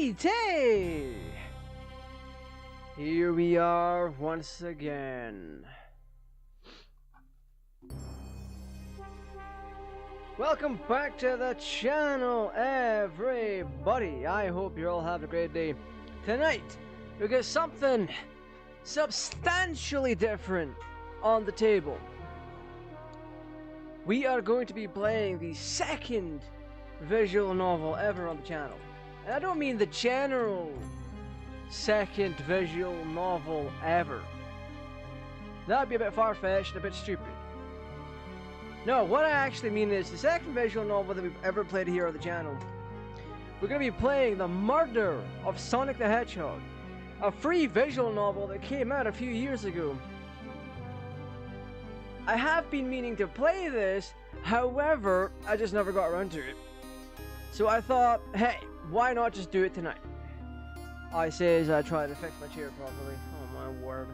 Righty! Here we are once again. Welcome back to the channel, everybody. I hope you're all having a great day. Tonight, we got something substantially different on the table. We are going to be playing the second visual novel ever on the channel. And I don't mean the general second visual novel ever. That'd be a bit far-fetched and a bit stupid. No, what I actually mean is the second visual novel that we've ever played here on the channel. We're going to be playing The Murder of Sonic the Hedgehog, a free visual novel that came out a few years ago. I have been meaning to play this, however, I just never got around to it. So I thought, hey, why not just do it tonight? I say as I try to fix my chair properly. Oh my word.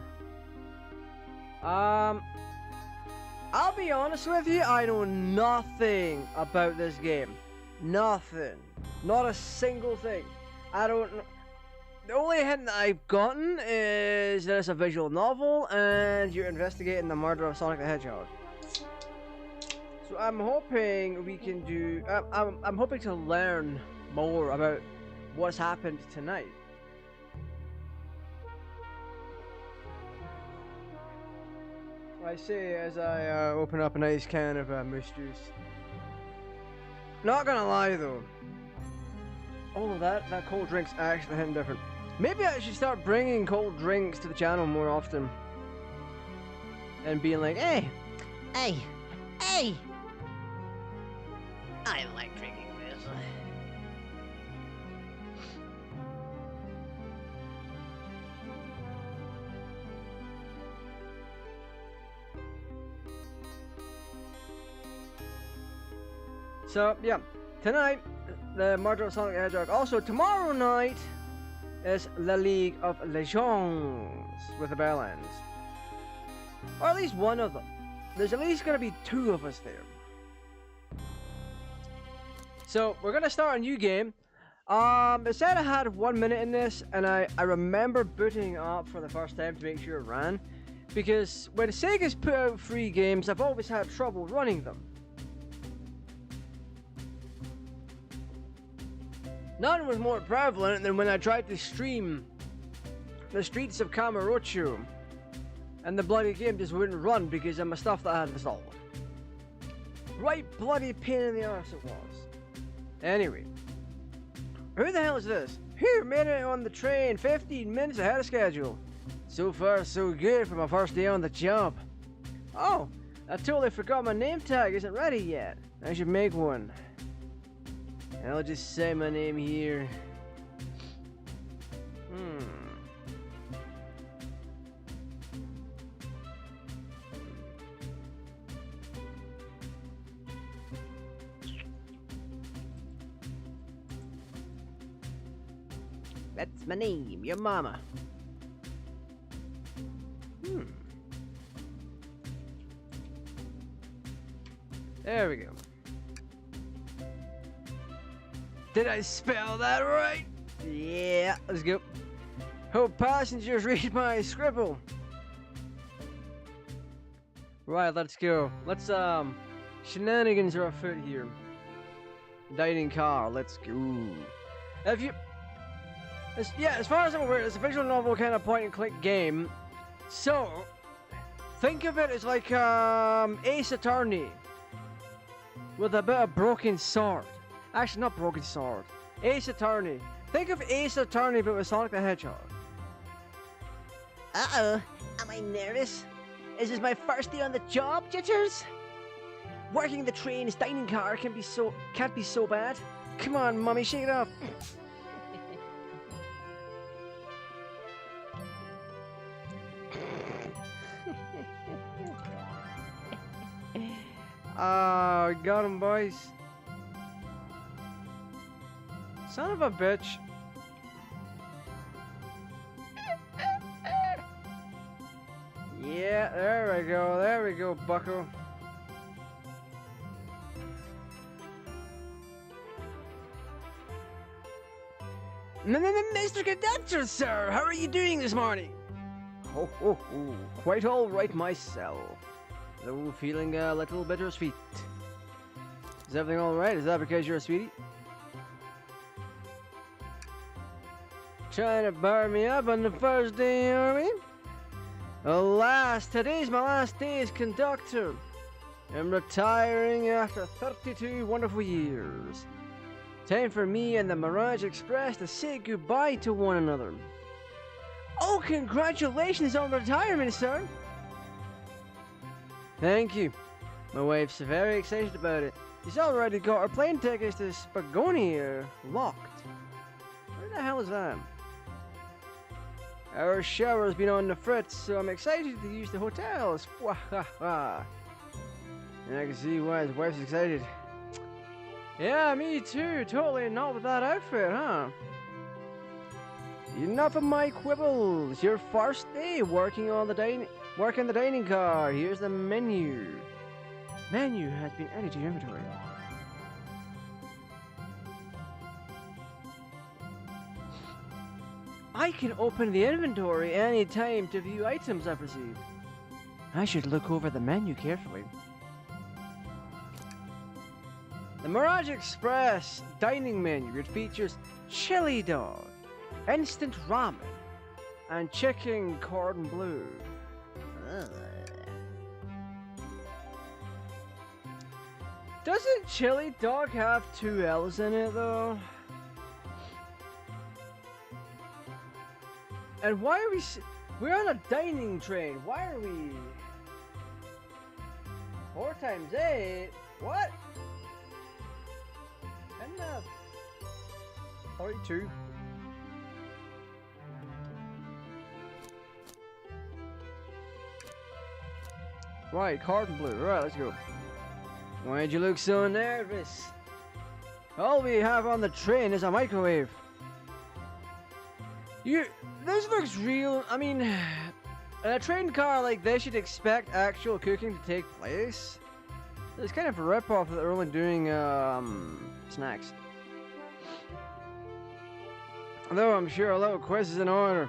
I'll be honest with you, I know nothing about this game. Nothing. Not a single thing. I don't know. The only hint that I've gotten is that it's a visual novel and you're investigating the murder of Sonic the Hedgehog. So I'm hoping we can do... I'm hoping to learn more about what's happened tonight. I say as I open up a nice can of moose juice. Not gonna lie though, all of that cold drink's actually hitting different. Maybe I should start bringing cold drinks to the channel more often. And being like, hey! I like drinking this. So, yeah, tonight, the murder of Sonic the Hedgehog. Also, tomorrow night is La League of Legends with the Bellends. Or at least one of them. There's at least going to be two of us there. So, we're going to start a new game. It said I had 1 minute in this, and I remember booting up for the first time to make sure it ran. Because when Sega's put out free games, I've always had trouble running them. None was more prevalent than when I tried to stream the Streets of Kamurocho, and the bloody game just wouldn't run because of my stuff that I had installed. Right bloody pain in the arse it was. Anyway, who the hell is this? Who made it on the train 15 minutes ahead of schedule? So far so good for my first day on the job. Oh, I totally forgot my name tag isn't ready yet. I should make one. And I'll just say my name here. That's my name, your mama. There we go. Did I spell that right? Yeah, let's go. Hope passengers read my scribble. Right, let's go. Let's, shenanigans are afoot here. Dining car, let's go. If you... as far as I'm aware, it's a visual novel kind of point and click game. So, think of it as like, Ace Attorney. With a bit of broken sword. Actually, not broken sword. Ace Attorney. Think of Ace Attorney, but with Sonic the Hedgehog. Uh-oh. Am I nervous? Is this my first day on the job, jitters? Working the train's dining car can't be so bad. Come on, Mummy, shake it off. Oh, got him, boys. Son of a bitch. Yeah, there we go, bucko. Mr. Conductor, sir, how are you doing this morning? Oh, quite all right myself. Though feeling a little bittersweet. Is everything all right? Is that because you're a sweetie? Trying to bar me up on the first day, are we? Alas, today's my last day as conductor. I'm retiring after 32 wonderful years. Time for me and the Mirage Express to say goodbye to one another. Oh, congratulations on retirement, sir! Thank you. My wife's very excited about it. She's already got her plane tickets to Spagonia locked. Where the hell is that? Our shower's been on the fritz, so I'm excited to use the hotels. Wahaha. And I can see why his wife's excited. Yeah, me too. Totally not with that outfit, huh? Enough of my quibbles. Your first day working the dining car. Here's the menu. Menu has been added to your inventory. I can open the inventory any time to view items I've received. I should look over the menu carefully. The Mirage Express dining menu, it features chili dog, instant ramen, and chicken cordon bleu. Doesn't chili dog have 2 L's in it though? And why are we're on a dining train, why are we 4 times 8? What? Enough. 32. Right, cordon bleu. Right, let's go. Why'd you look so nervous? All we have on the train is a microwave. This looks real. I mean, in a train car like this, you'd expect actual cooking to take place. It's kind of a rip-off that they're only doing snacks. Though I'm sure a little quiz is in order.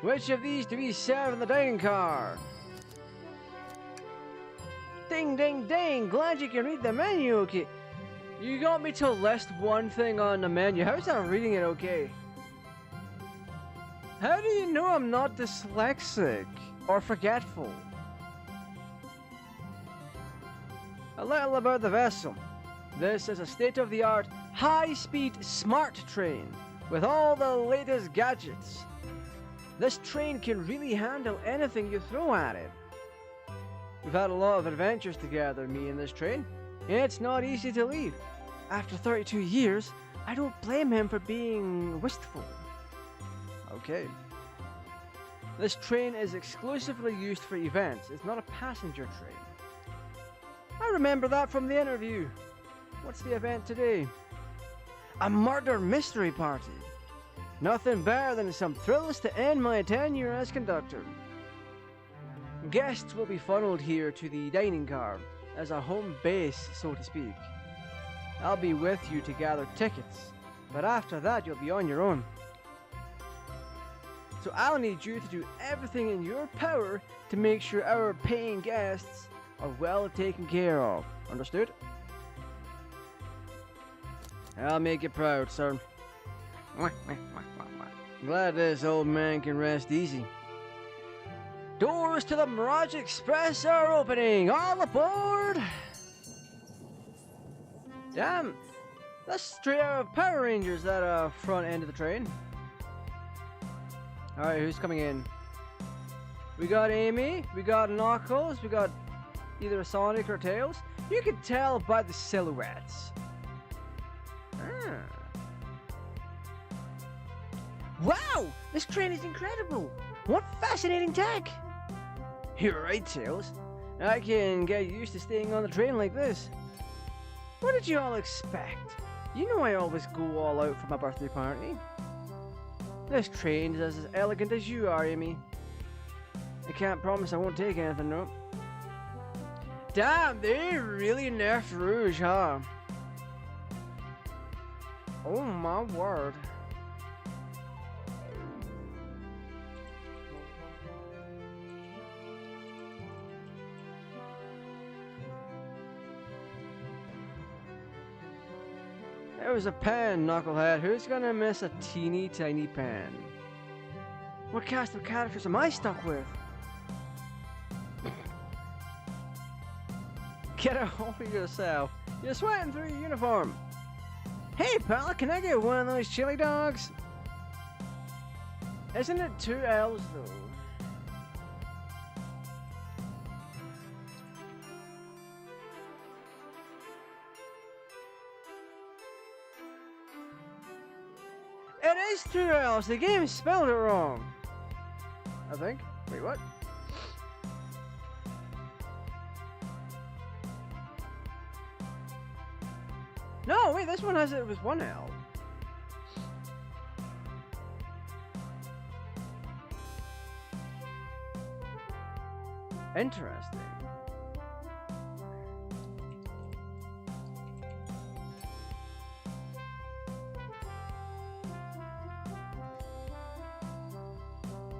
Which of these do we serve in the dining car? Ding, ding, ding! Glad you can read the menu, okay? You got me to list one thing on the menu. How's that reading it okay? How do you know I'm not dyslexic or forgetful? A little about the vessel. This is a state-of-the-art, high-speed smart train with all the latest gadgets. This train can really handle anything you throw at it. We've had a lot of adventures together, me and this train, and it's not easy to leave. After 32 years, I don't blame him for being wistful. Okay. This train is exclusively used for events. It's not a passenger train. I remember that from the interview. What's the event today? A murder mystery party. Nothing better than some thrills to end my tenure as conductor. Guests will be funneled here to the dining car as a home base, so to speak. I'll be with you to gather tickets, but after that you'll be on your own. So I'll need you to do everything in your power to make sure our paying guests are well taken care of. Understood? I'll make you proud, sir. Glad this old man can rest easy. Doors to the Mirage Express are opening! All aboard! Damn! That's straight out of Power Rangers, that front end of the train. Alright, who's coming in? We got Amy, we got Knuckles, we got either Sonic or Tails. You can tell by the silhouettes. Wow! This train is incredible! What fascinating tech! You're right, Tails. I can get used to staying on the train like this. What did you all expect? You know I always go all out for my birthday party. This train is as elegant as you are, Amy. I can't promise I won't take anything, no. Damn, they really nerfed Rouge, huh? Oh my word. It was a pen, Knucklehead. Who's gonna miss a teeny tiny pen? What cast of characters am I stuck with? Get a hold of yourself. You're sweating through your uniform. Hey pal, can I get one of those chili dogs? Isn't it 2 L's though? It is 2 L's. The game spelled it wrong. I think. Wait, what? No, wait, this one has it was 1 L. Interesting.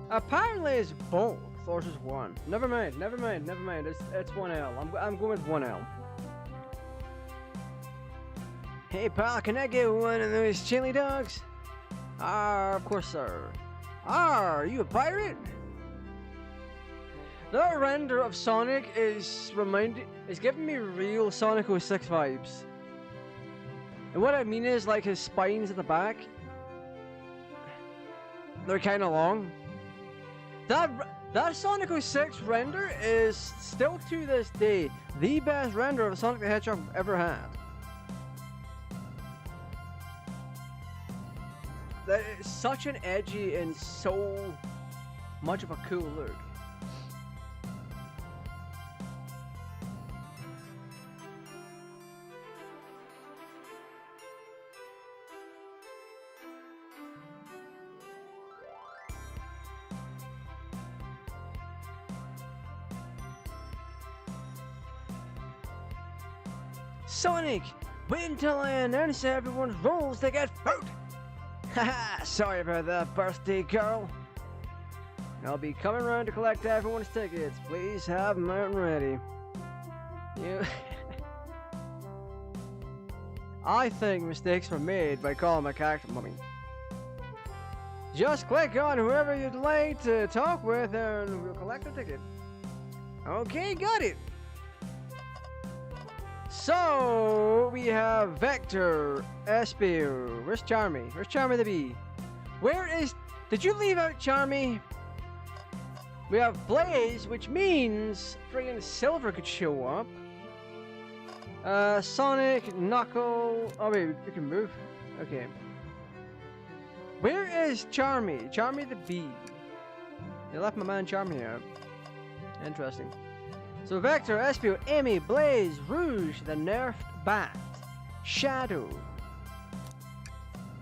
Apparently it's both, or just one. Never mind. It's 1 L. I'm going with 1 L. Hey pal, can I get one of those chili dogs? Of course, sir. Are you a pirate? That render of Sonic is giving me real Sonic 06 vibes. And what I mean is, like, his spines at the back, they're kind of long. That Sonic 06 render is still to this day the best render of Sonic the Hedgehog ever had. That is such an edgy and so much of a cool look. Sonic, wait until I announce everyone's rules to get food! Haha, sorry about that, birthday girl. I'll be coming around to collect everyone's tickets. Please have them out and ready. You... I think mistakes were made by calling my character Mummy. Just click on whoever you'd like to talk with and we'll collect a ticket. Okay, got it. So, we have Vector, Espio, where's Charmy? Where's Charmy the Bee? Where is... Did you leave out Charmy? We have Blaze, which means friggin' Silver could show up. Sonic, Knuckle... Oh wait, we can move. Okay. Where is Charmy? Charmy the Bee. They left my man Charmy out. Interesting. So Vector, Espio, Amy, Blaze, Rouge, the nerfed Bat, Shadow,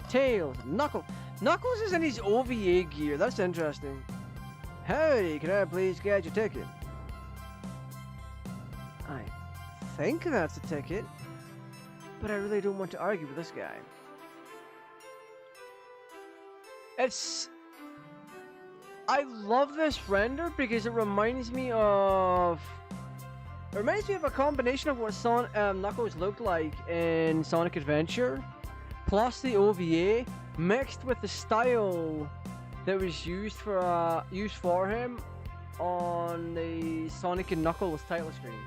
Tails, Knuckles. Knuckles is in his OVA gear, that's interesting. Howdy, can I please get your ticket? I think that's a ticket, but I really don't want to argue with this guy. I love this render because it reminds me of... It reminds me of a combination of what Knuckles looked like in Sonic Adventure, plus the OVA, mixed with the style that was used for him on the Sonic and Knuckles title screen.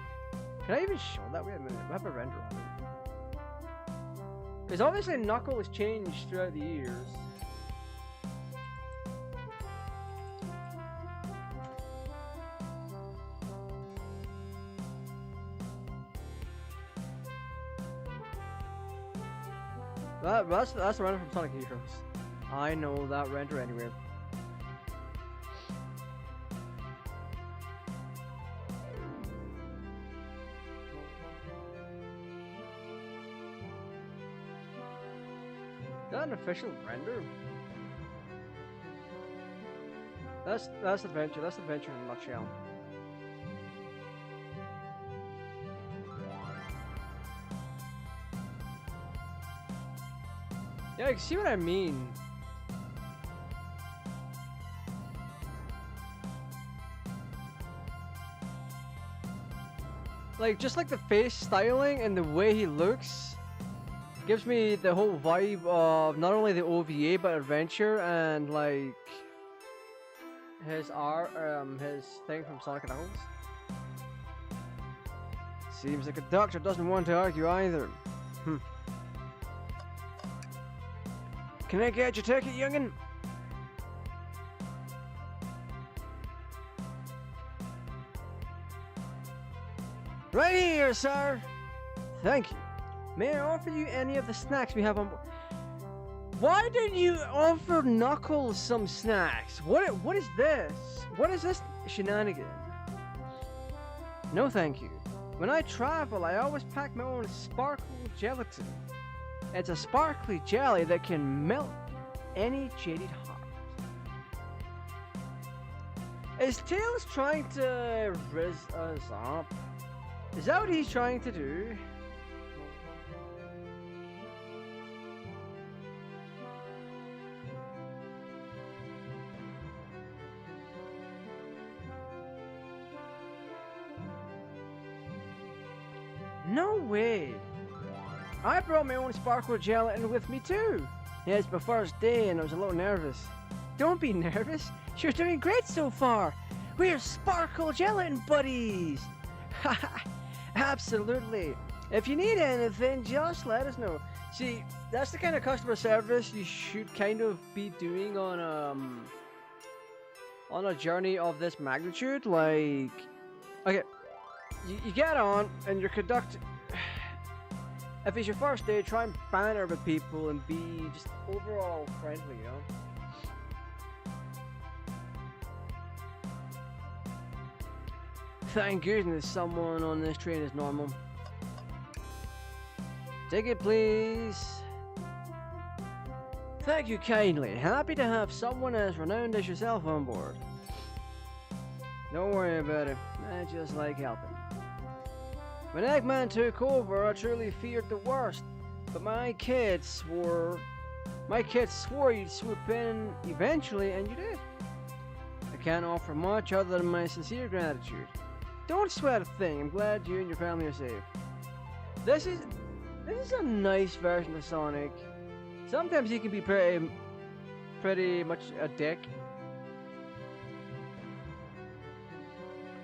Can I even show that? Wait a minute, we have a render on it. Because obviously Knuckles changed throughout the years. That's the render from Sonic Heroes. I know that render anywhere. Is that an official render? That's adventure. That's adventure in a nutshell. Yeah, you see what I mean? Like, just like the face styling and the way he looks. Gives me the whole vibe of not only the OVA but adventure and like his his thing from Sonic and Knuckles. Seems like a doctor doesn't want to argue either. Can I get your ticket, youngin? Right here, sir. Thank you. May I offer you any of the snacks we have on board? Why didn't you offer Knuckles some snacks? What is this? What is this shenanigan? No, thank you. When I travel, I always pack my own sparkle gelatin. It's a sparkly jelly that can melt any jaded heart. Is Tails trying to rizz us up? Is that what he's trying to do? No way! I brought my own sparkle gelatin with me too! Yeah, it's my first day and I was a little nervous. Don't be nervous, you're doing great so far! We're sparkle gelatin buddies! Haha, absolutely! If you need anything, just let us know. See, that's the kind of customer service you should kind of be doing on a journey of this magnitude. Like, okay, you get on and you're conducting. If it's your first day, try and banter with people and be just overall friendly, you know? Thank goodness someone on this train is normal. Ticket, please. Thank you kindly. Happy to have someone as renowned as yourself on board. Don't worry about it. I just like helping. When Eggman took over, I truly feared the worst, but my kids swore you'd swoop in eventually, and you did. I can't offer much other than my sincere gratitude. Don't sweat a thing. I'm glad you and your family are safe. This is a nice version of Sonic. Sometimes he can be pretty much a dick.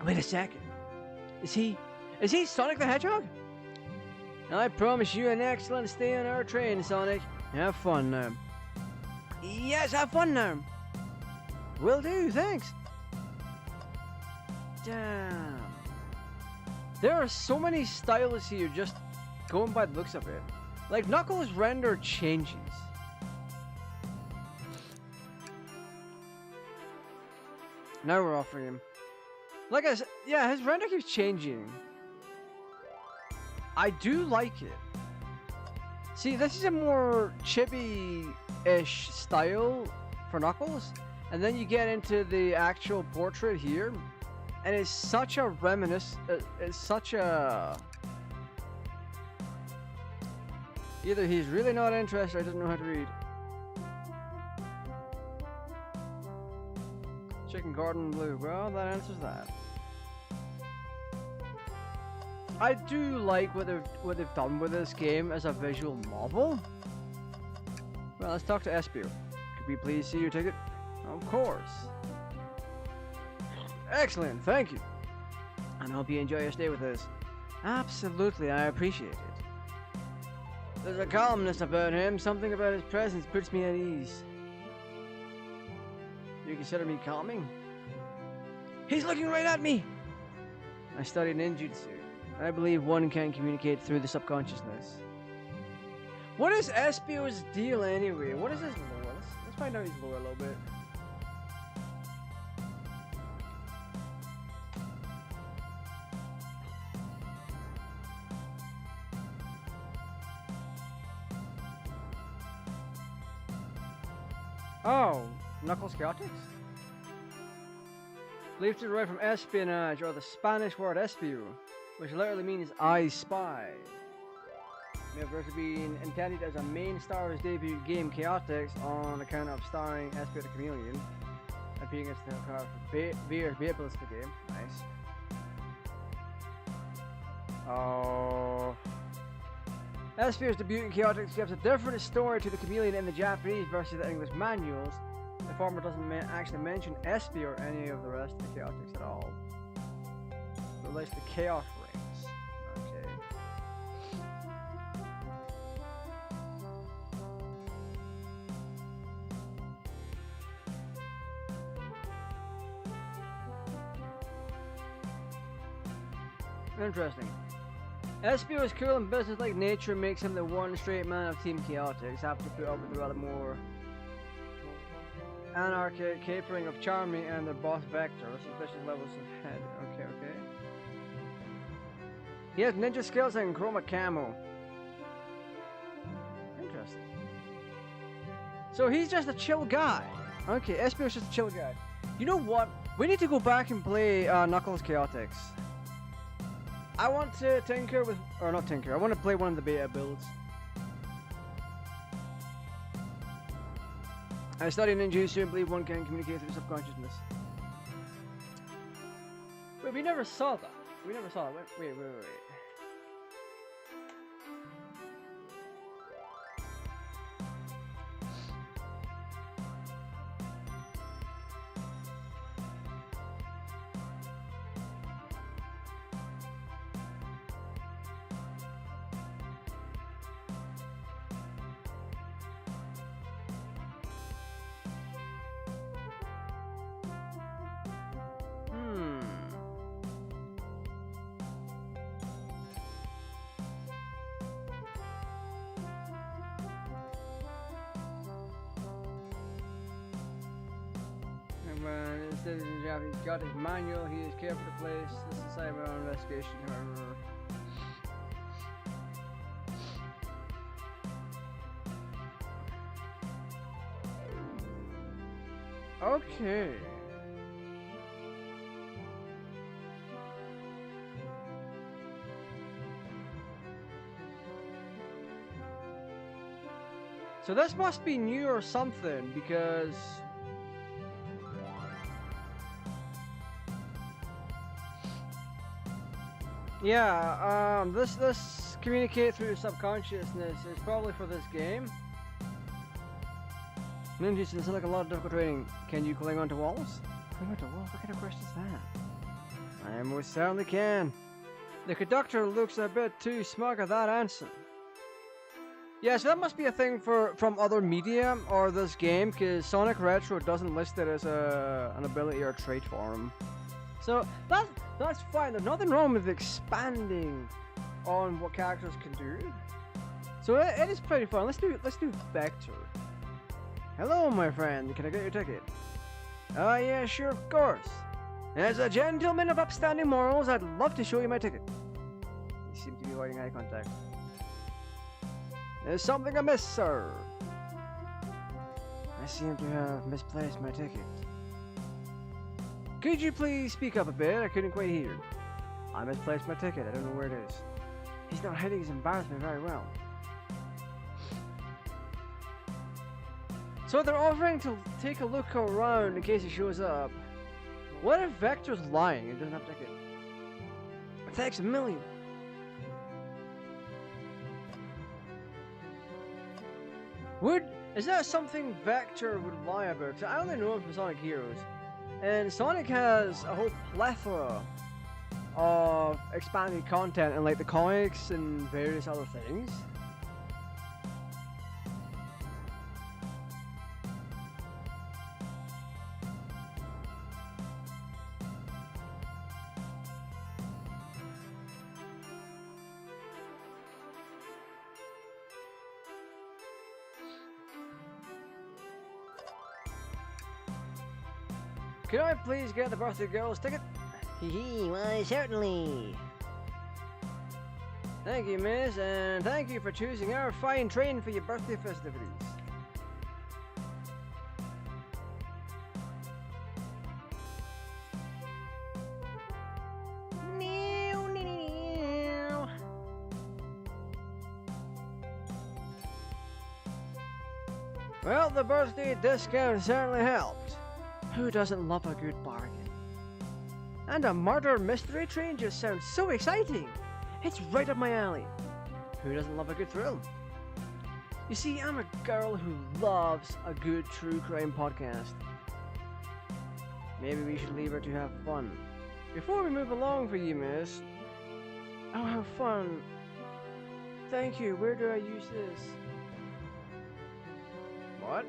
Wait a second. Is he Sonic the Hedgehog? I promise you an excellent stay on our train, Sonic. Have fun now. Yes, have fun now. Will do, thanks. Damn. There are so many styles here just going by the looks of it. Like Knuckles' render changes. Now we're offering him. Like I said, yeah, his render keeps changing. I do like it. See, this is a more chibi-ish style for Knuckles, and then you get into the actual portrait here, and it's such a it's such a... Either he's really not interested or doesn't know how to read. Chicken Garden Blue. Well, that answers that. I do like what they've done with this game as a visual novel. Well, let's talk to Espio. Could we please see your ticket? Of course. Excellent, thank you. And I hope you enjoy your stay with us. Absolutely, I appreciate it. There's a calmness about him. Something about his presence puts me at ease. You consider me calming? He's looking right at me! I studied ninjutsu. I believe one can communicate through the subconsciousness. What is Espio's deal anyway? What is his lore? Let's find out his lore a little bit. Oh, Knuckles Chaotix? Believed to derive from espionage, or the Spanish word espio, which literally means I spy. May have also been intended as a main Star Wars debut game Chaotix on account of starring Espio the Chameleon, appearing as the card for Beables the game. Nice. Oh. Espio's debut in Chaotix gives a different story to the chameleon in the Japanese versus the English manuals. The former doesn't actually mention Espio or any of the rest of the Chaotix at all. It relates to Chaos Rings. Okay. Interesting. Espio is cool and business-like nature makes him the one straight man of Team Chaotix, have to put up with the rather more anarchic capering of Charmy and their boss Vector, suspicious levels of head. Okay. He has ninja skills and chroma camo. Interesting. So he's just a chill guy. Okay, Espio's just a chill guy. You know what? We need to go back and play Knuckles Chaotix. I want to tinker with, or not tinker, I want to play one of the beta builds. I study ninjutsu and believe one can communicate through subconsciousness. Wait, we never saw that. Wait. Instead of in Japanese, he's got his manual, he is careful to place this assignment on investigation, however. Okay. So this must be new or something, because yeah, this communicate through subconsciousness is probably for this game. Ninjas, this is like a lot of difficult training. Can you cling onto walls? Cling onto walls? What kind of question is that? I most certainly can. The conductor looks a bit too smug at that answer. Yeah, so that must be a thing from other media or this game, because Sonic Retro doesn't list it as an ability or a trait for him. So that's fine. There's nothing wrong with expanding on what characters can do. So it is pretty fun. Let's do Vector. Hello, my friend. Can I get your ticket? Oh yeah, sure, of course. As a gentleman of upstanding morals, I'd love to show you my ticket. You seem to be avoiding eye contact. There's something amiss, sir. I seem to have misplaced my ticket. Could you please speak up a bit? I couldn't quite hear. I misplaced my ticket. I don't know where it is. He's not hiding his embarrassment very well. So they're offering to take a look around in case he shows up. What if Vector's lying and doesn't have a ticket? It takes $1 million. Is that something Vector would lie about? Because I only know him from Sonic Heroes. And Sonic has a whole plethora of expanded content in like the comics and various other things. Could I please get the birthday girl's ticket? Hee, why certainly. Thank you, miss, and thank you for choosing our fine train for your birthday festivities. Well, the birthday discount certainly helped. Who doesn't love a good bargain? And a murder mystery train just sounds so exciting. It's right up my alley. Who doesn't love a good thrill? You see, I'm a girl who loves a good true crime podcast. Maybe we should leave her to have fun. Before we move along for you, miss. Oh, have fun. Thank you. Where do I use this? What?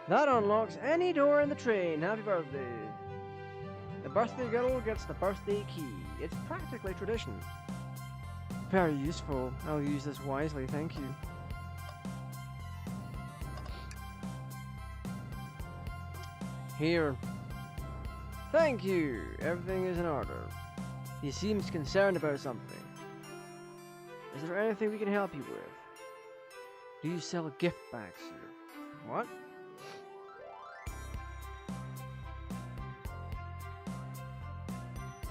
That unlocks any door in the train. Happy birthday. The birthday girl gets the birthday key. It's practically tradition. Very useful. I'll use this wisely, thank you. Here. Thank you. Everything is in order. He seems concerned about something. Is there anything we can help you with? Do you sell gift bags here? What?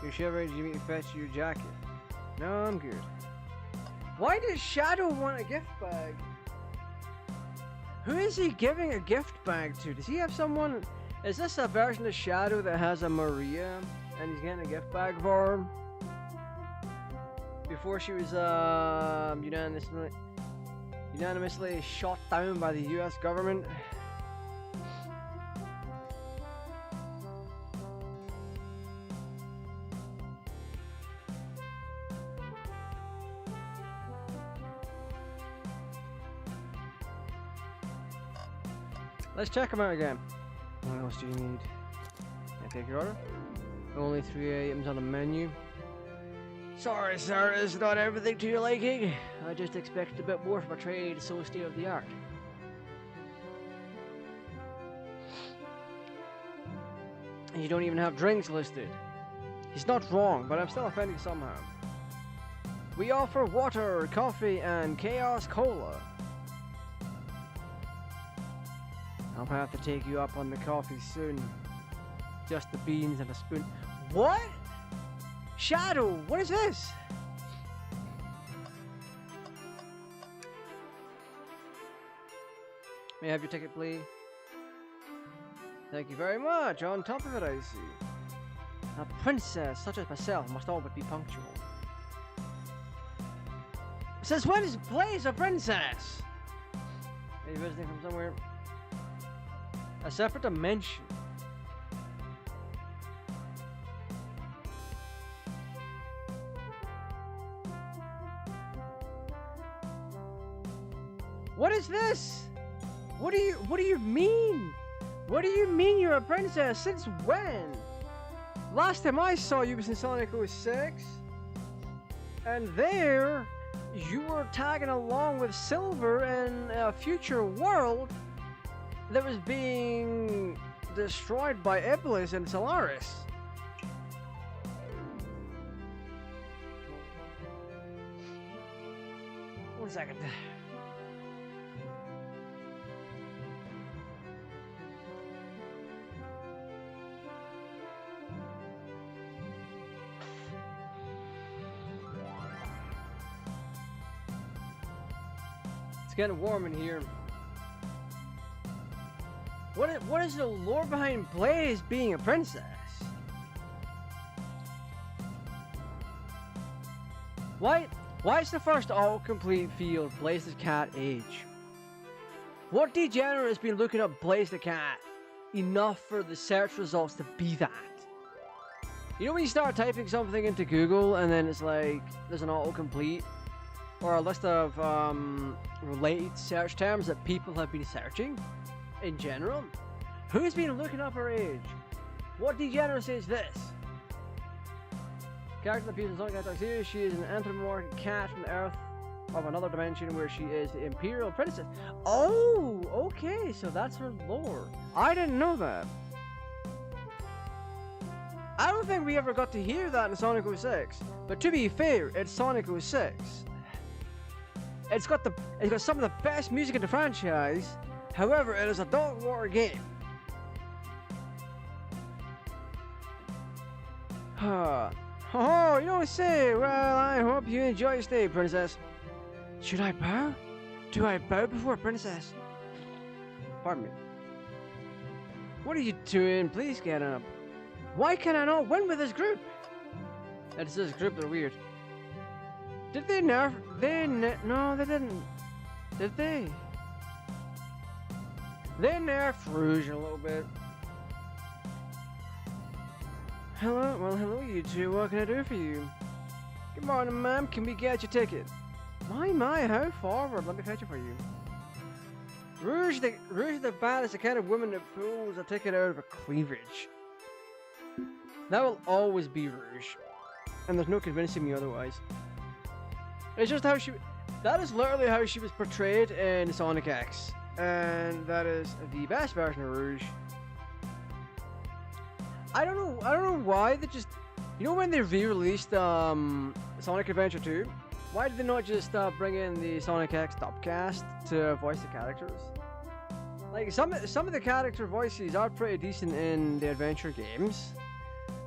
You're shivering, do you need me to fetch your jacket? No, I'm good. Why does Shadow want a gift bag? Who is he giving a gift bag to? Does he have someone? Is this a version of Shadow that has a Maria and he's getting a gift bag for her? Before she was unanimously shot down by the US government. Let's check them out again. What else do you need? Can I take your order? Only 3 items on the menu. Sorry, sir, it's not everything to your liking. I just expected a bit more from a trade so state of the art. And you don't even have drinks listed. He's not wrong, but I'm still offended somehow. We offer water, coffee, and Chaos Cola. I'll have to take you up on the coffee soon. Just the beans and a spoon. What? Shadow, what is this? May I have your ticket, please? Thank you very much. On top of it, I see. A princess such as myself must always be punctual. Since when is Blaze a princess? Are you visiting from somewhere? A separate dimension. What is this? What do you mean? What do you mean you're a princess? Since when? Last time I saw you was in Sonic 06. And there you were tagging along with Silver in a future world that was being destroyed by Iblis and Solaris. One second. It's getting warm in here. What is the lore behind Blaze being a princess? Why is the first autocomplete field Blaze the Cat age? What degenerate has been looking up Blaze the Cat enough for the search results to be that? You know when you start typing something into Google and then it's like there's an autocomplete or a list of related search terms that people have been searching? In general, who's been looking up her age? What degeneracy is this? Character appears in Sonic Hedgehog series. She is an anthropomorphic cat from the Earth of another dimension where she is the Imperial Princess. Oh, okay, so that's her lore. I didn't know that. I don't think we ever got to hear that in Sonic 06. But to be fair, it's Sonic 06. It's got some of the best music in the franchise. However, it is a dog water game. Oh, you don't say. Well, I hope you enjoy your stay, princess. Should I bow? Do I bow before a princess? Pardon me. What are you doing? Please get up. Why can I not win with this group? It's this group, they're weird. Did they nerf? No, they didn't. Did they? They nerfed Rouge a little bit. Hello, well, hello, you two. What can I do for you? Good morning, ma'am. Can we get your ticket? My, how forward? Let me fetch it for you. Rouge the Bat is the kind of woman that pulls a ticket out of her cleavage. That will always be Rouge, and there's no convincing me otherwise. It's just how that is literally how she was portrayed in Sonic X, and that is the best version of Rouge. I don't know why they just, you know, when they re-released Sonic Adventure 2, why did they not just bring in the Sonic X dubcast to voice the characters? Like some of the character voices are pretty decent in the adventure games,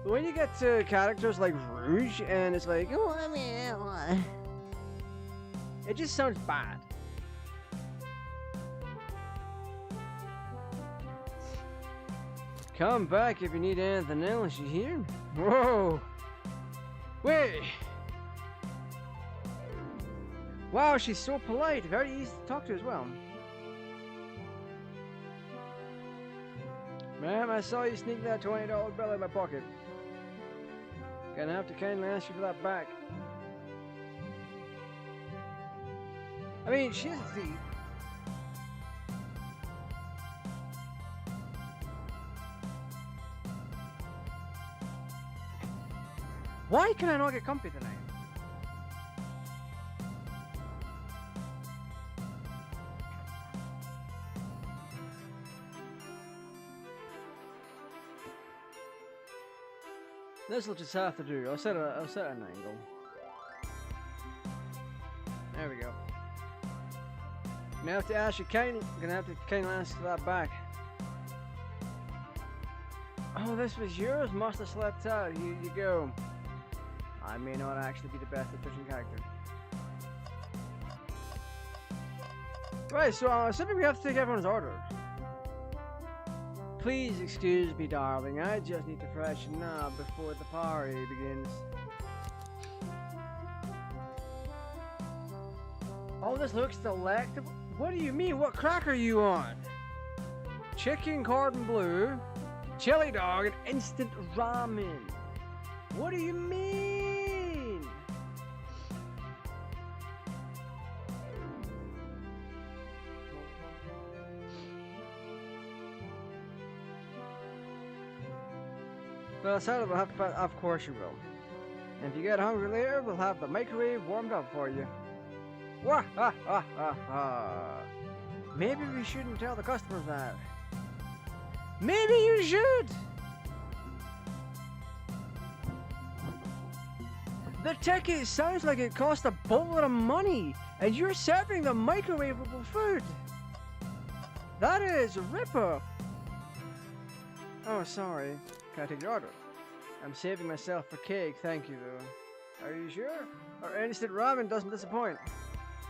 but when you get to characters like Rouge and it's like, oh, it just sounds bad. Come back if you need anything else, you hear? Whoa! Wait! Wow, she's so polite, very easy to talk to as well. Ma'am, I saw you sneak that $20 bill out of my pocket. Gonna have to kindly ask you for that back. I mean, she's a thief. Why can I not get comfy tonight? This will just have to do. I'll set an angle. There we go. Gonna have to ask for that back. Oh, this was yours. Must have slept out. Here you go. I may not actually be the best at fishing character. Right, so assuming we have to take everyone's order. Please excuse me, darling. I just need to freshen up before the party begins. Oh, this looks delectable. What do you mean? What crack are you on? Chicken cordon bleu, chili dog, and instant ramen. What do you mean? Well, I said we'll have to, of course you will. And if you get hungry later, we'll have the microwave warmed up for you. Wah ha ha ha ha. Maybe we shouldn't tell the customers that. Maybe you should. The ticket sounds like it cost a boatload of money, and you're serving the microwavable food. That is a rip-off. Oh, sorry. Can I take your order? I'm saving myself for cake, thank you though. Are you sure? Our instant ramen doesn't disappoint.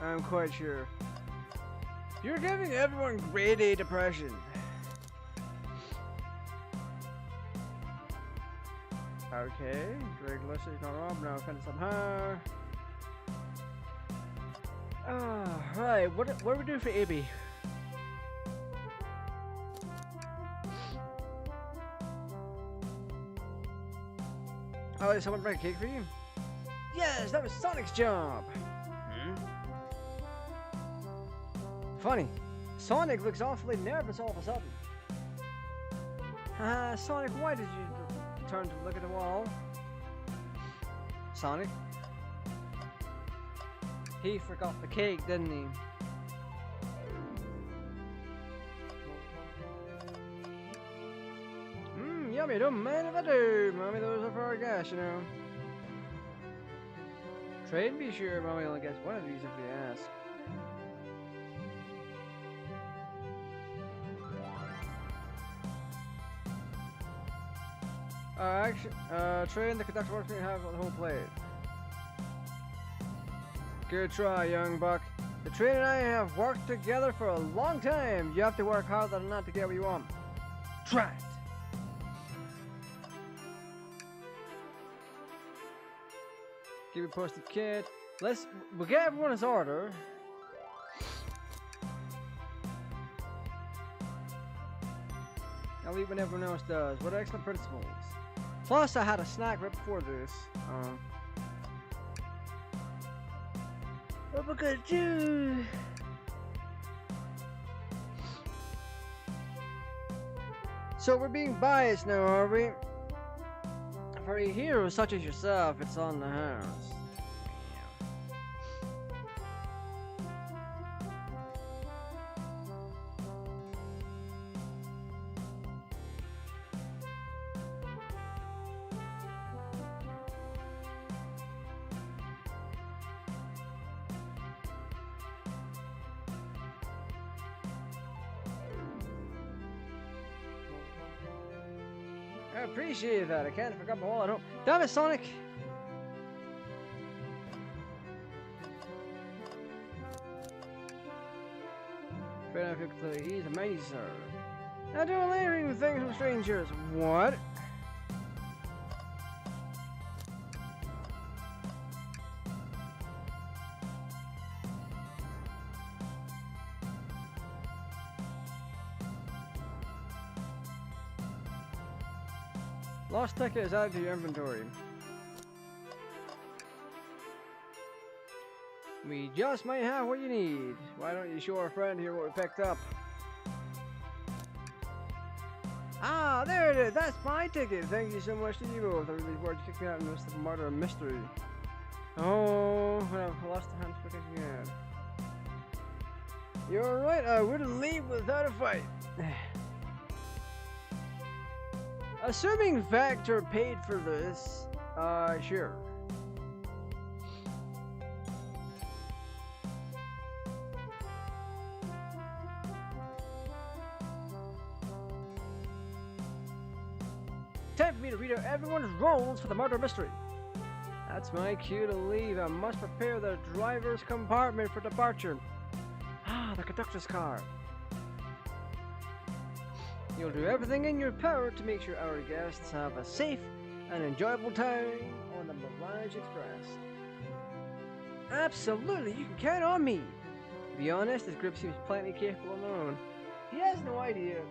I'm quite sure. You're giving everyone grade A depression. Okay, Greg Lucy, not wrong, no offense somehow. Right, what do we do for Abby? Oh, did someone bring a cake for you? Yes, that was Sonic's job! Funny, Sonic looks awfully nervous all of a sudden. Sonic, why did you turn to look at the wall? Sonic? He forgot the cake, didn't he? Yummy, don't mind if I do. Mommy, those are for our gas, you know. Trade, be sure Mommy only gets one of these if you ask. Train the conductor wants me to have the whole plate. Good try, young buck. The train and I have worked together for a long time. You have to work harder than not to get what you want. Try it. Give me posted kid. We'll get everyone's order. I'll eat when everyone else does. What excellent principles. Plus, I had a snack right before this. What am I gonna do? So we're being biased now, are we? For a hero such as yourself, it's on the house. I appreciate that. I can't forget my wallet at home. Damn it, Sonic! Fair enough, you can he's a mighty sir. Now don't leaving things from strangers. What? Lost ticket is added to your inventory. We just might have what you need. Why don't you show our friend here what we picked up? Ah, there it is. That's my ticket. Thank you so much to you both. I really worried you kicked me out in this murder mystery. Oh, well, I lost the hands for kicking me out. You're right. I wouldn't leave without a fight. Assuming Vector paid for this, sure. Time for me to read out everyone's roles for the murder mystery. That's my cue to leave. I must prepare the driver's compartment for departure. Ah, the conductor's car. You'll do everything in your power to make sure our guests have a safe and enjoyable time on the Mirage Express. Absolutely, you can count on me. To be honest, this group seems plenty capable on their own. He has no idea.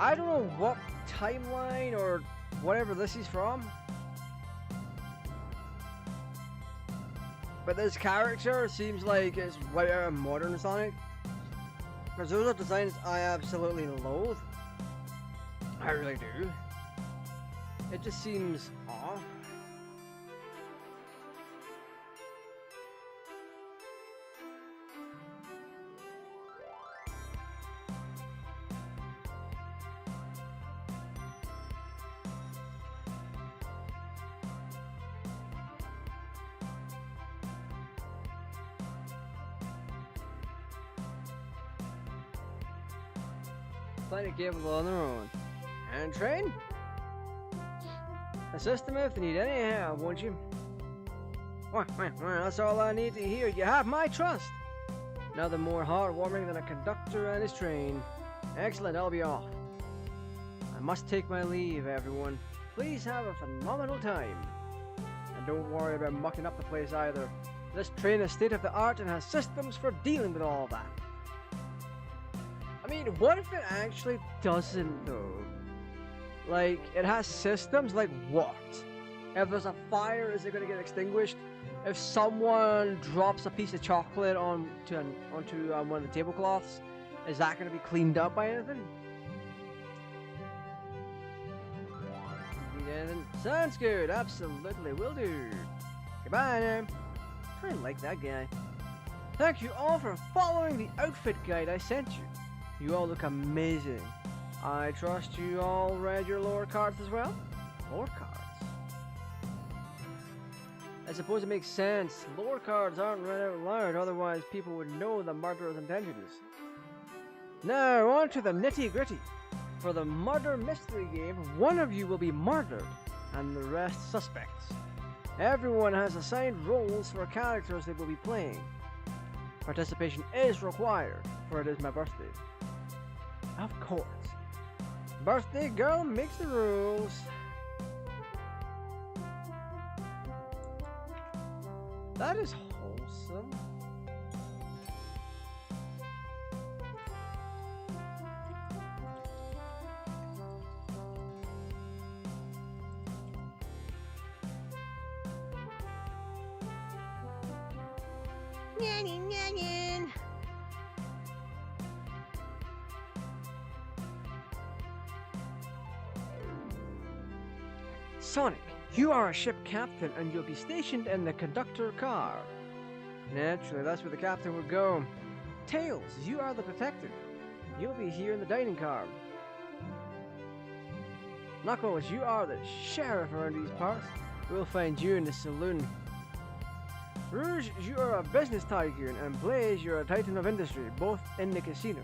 I don't know what timeline or whatever this is from. But this character seems like it's right out of modern Sonic. Because those are designs I absolutely loathe. I really do. It just seems off. Plenty capable on their own. And train? Assist them if they need any help, won't you? Well, that's all I need to hear. You have my trust. Nothing more heartwarming than a conductor and his train. Excellent, I'll be off. I must take my leave, everyone. Please have a phenomenal time. And don't worry about mucking up the place either. This train is state of the art and has systems for dealing with all that. I mean, what if it actually doesn't though? Like, it has systems, like what? If there's a fire, is it going to get extinguished? If someone drops a piece of chocolate onto one of the tablecloths, is that going to be cleaned up by anything? Sounds good, absolutely, will do. Goodbye now. I like that guy. Thank you all for following the outfit guide I sent you. You all look amazing. I trust you all read your lore cards as well? Lore cards? I suppose it makes sense. Lore cards aren't read out loud, otherwise people would know the murderer's intentions. Now, on to the nitty-gritty. For the murder mystery game, one of you will be murdered, and the rest suspects. Everyone has assigned roles for characters they will be playing. Participation is required, for it is my birthday. Of course. Birthday girl makes the rules. That is wholesome. Sonic, you are a ship captain and you'll be stationed in the conductor car. Naturally, that's where the captain would go. Tails, you are the detective. You'll be here in the dining car. Knuckles, you are the sheriff around these parts. We'll find you in the saloon. Rouge, you are a business tycoon, and Blaze, you're a titan of industry, both in the casino.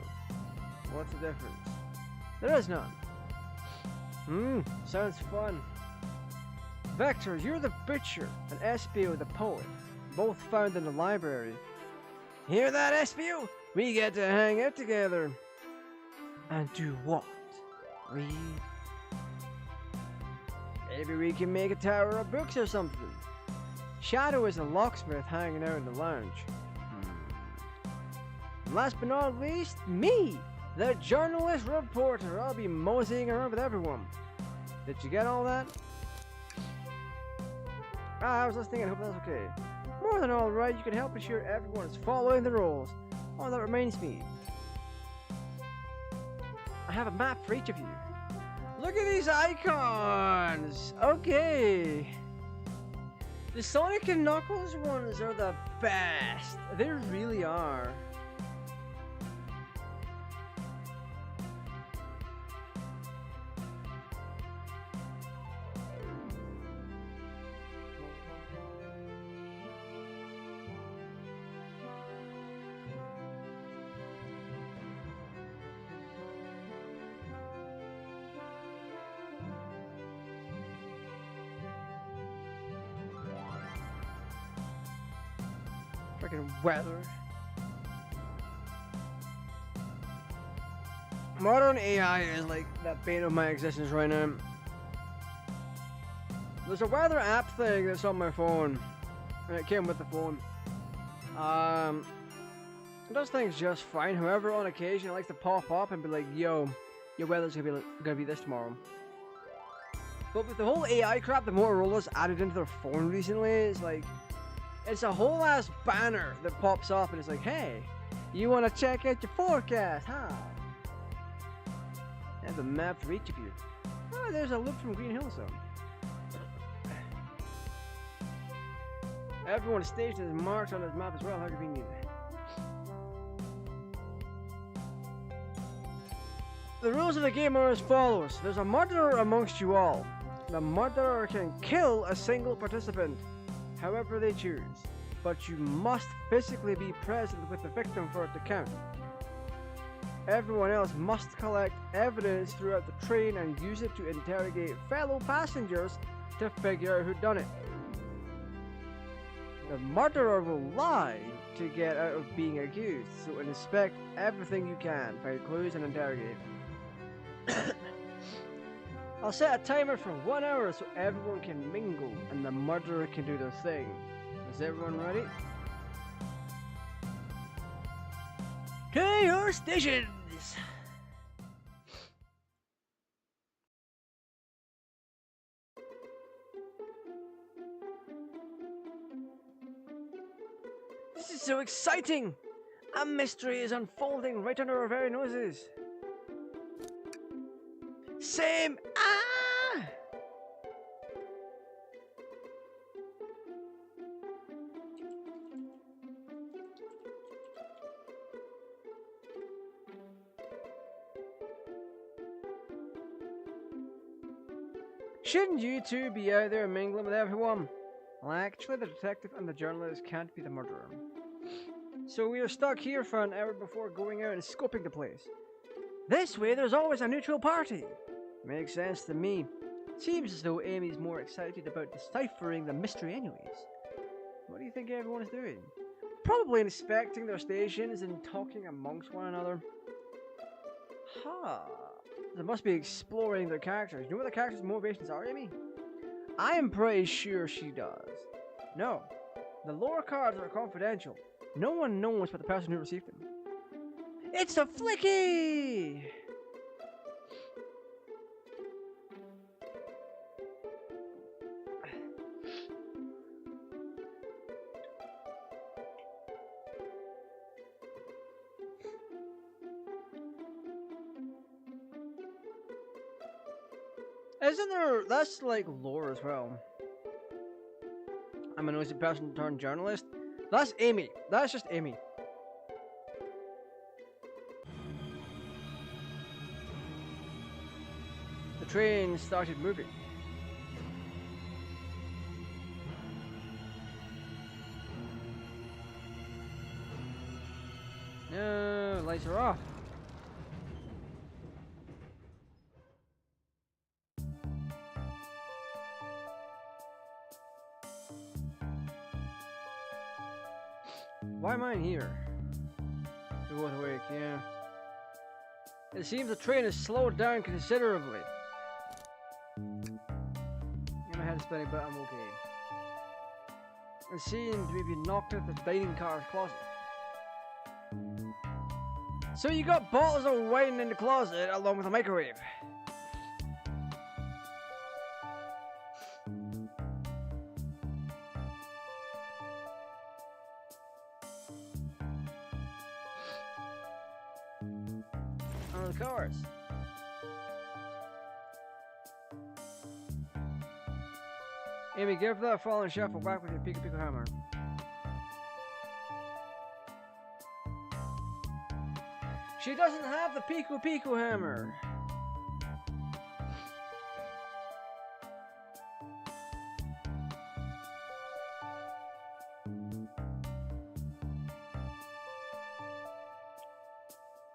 What's the difference? There is none. Sounds fun. Vector, you're the butcher, and Espio the poet, both found in the library. Hear that, Espio? We get to hang out together. And do what? Read? Maybe we can make a tower of books or something. Shadow is a locksmith hanging out in the lounge. Last but not least, me, the journalist reporter. I'll be moseying around with everyone. Did you get all that? I was listening and hope that's okay. More than alright, you can help ensure everyone is following the rules. Oh, that reminds me. I have a map for each of you. Look at these icons! Okay. The Sonic and Knuckles ones are the best. They really are. Freaking weather. Modern AI is like the bane of my existence right now. There's a weather app thing that's on my phone. And it came with the phone. It does things just fine. However, on occasion it likes to pop up and be like, yo, your weather's gonna be this tomorrow. But with the whole AI crap that Motorola's added into their phone recently, it's like, it's a whole ass banner that pops up and it's like, hey, you want to check out your forecast, huh? I have a map for each of you. Oh, there's a loop from Green Hill Zone. Everyone's station is marked on his map as well, how convenient. The rules of the game are as follows. There's a murderer amongst you all. The murderer can kill a single participant, however they choose, but you must physically be present with the victim for it to count. Everyone else must collect evidence throughout the train and use it to interrogate fellow passengers to figure out who done it. The murderer will lie to get out of being accused, so inspect everything you can, find clues and interrogate. I'll set a timer for 1 hour so everyone can mingle and the murderer can do their thing. Is everyone ready? To your stations! This is so exciting! A mystery is unfolding right under our very noses. Same! Ah! Shouldn't you two be out there mingling with everyone? Well, actually, the detective and the journalist can't be the murderer. So we are stuck here for an hour before going out and scoping the place. This way, there's always a neutral party. Makes sense to me. Seems as though Amy's more excited about deciphering the mystery anyways. What do you think everyone is doing? Probably inspecting their stations and talking amongst one another. They must be exploring their characters. You know what the characters' motivations are, Amy? I am pretty sure she does. No. The lower cards are confidential. No one knows but the person who received them. It's a Flicky! Isn't there... That's like lore as well. I'm a nosy person turned journalist. That's Amy. That's just Amy. The train started moving. No, lights are off. Why am I in here? We're both awake, yeah. It seems the train has slowed down considerably. Yeah, my head's spinning, but I'm okay. It seems we've been knocked out the dining car's closet. So you got bottles of wine in the closet along with a microwave. On the cars. Amy, give that fallen shuffle back with your Pico Pico hammer. She doesn't have the Pico Pico hammer.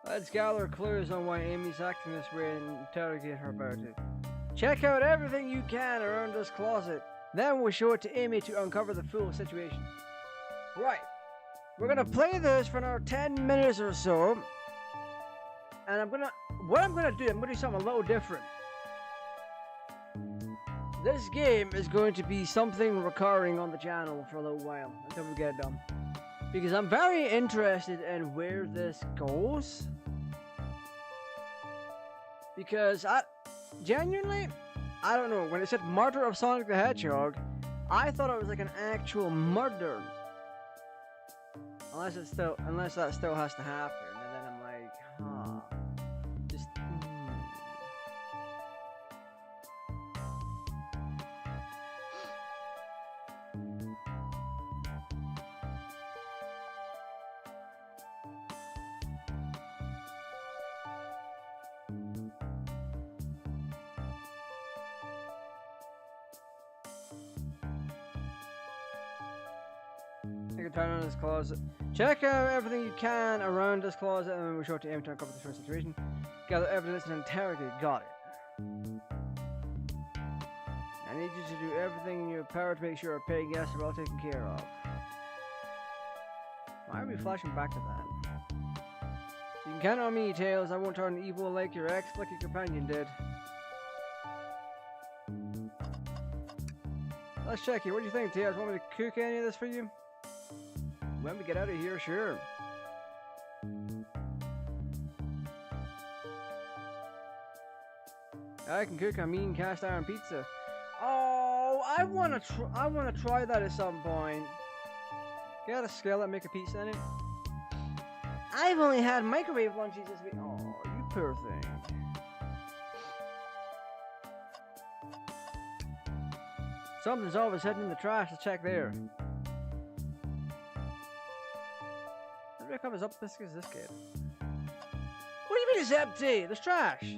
Let's gather clues on why Amy's acting this way and interrogate her about it. Check out everything you can around this closet. Then we'll show it to Amy to uncover the full situation. Right. We're gonna play this for another 10 minutes or so. And what I'm gonna do something a little different. This game is going to be something recurring on the channel for a little while until we get it done. Because I'm very interested in where this goes. Because genuinely, I don't know, when it said murder of Sonic the Hedgehog, I thought it was like an actual murder. Unless that still has to happen, and then I'm like, huh. Take a turn on this closet. Check out everything you can around this closet, and then we'll show it to Amy to uncover the first situation. Gather evidence and interrogate. Got it. I need you to do everything in your power to make sure our paying guests are well taken care of. Why are we flashing back to that? You can count on me, Tails. I won't turn evil like your ex-lucky companion did. Let's check here. What do you think, Tails? Want me to cook any of this for you? When we get out of here, sure. I can cook a mean cast iron pizza. Oh, I wanna try that at some point. Get a skillet, make a pizza in it. I've only had microwave lunches this week. Oh, you poor thing. Something's always hidden in the trash. Let's check there. What comes up this is this kid? What do you mean it's empty? There's trash.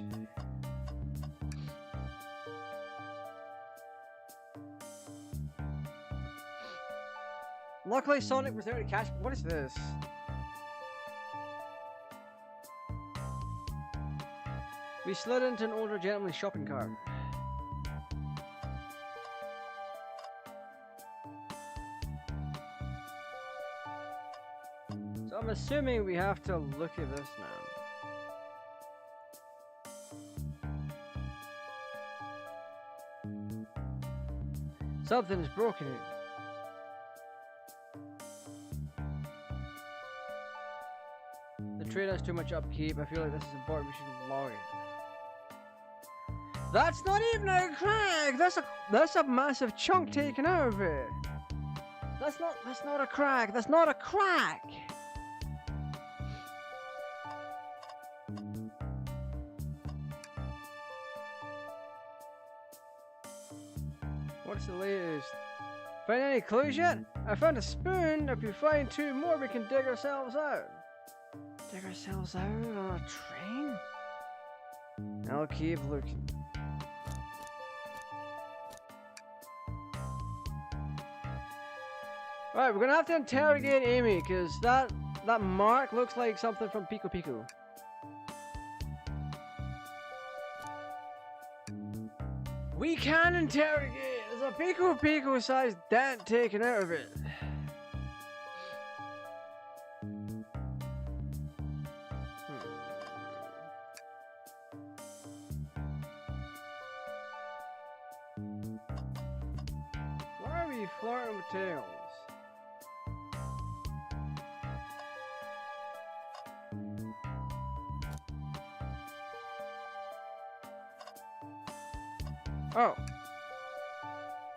Luckily Sonic was there to catch. What is this? We slid into an older gentleman's shopping cart. So I'm assuming we have to look at this now. Something is broken here. trade has too much upkeep. I feel like this is important. We should log it. That's not even a crack. That's a massive chunk taken out of it. That's not a crack. That's not a crack. What's the latest? Find any clues yet? I found a spoon. If you find 2 more, we can dig ourselves out. Dig ourselves out on a train? I'll keep looking. Alright, we're gonna have to interrogate Amy, because that mark looks like something from Pico Pico. We can interrogate! There's a Pico Pico sized dent taken out of it. Why are we flirting with tails? Oh.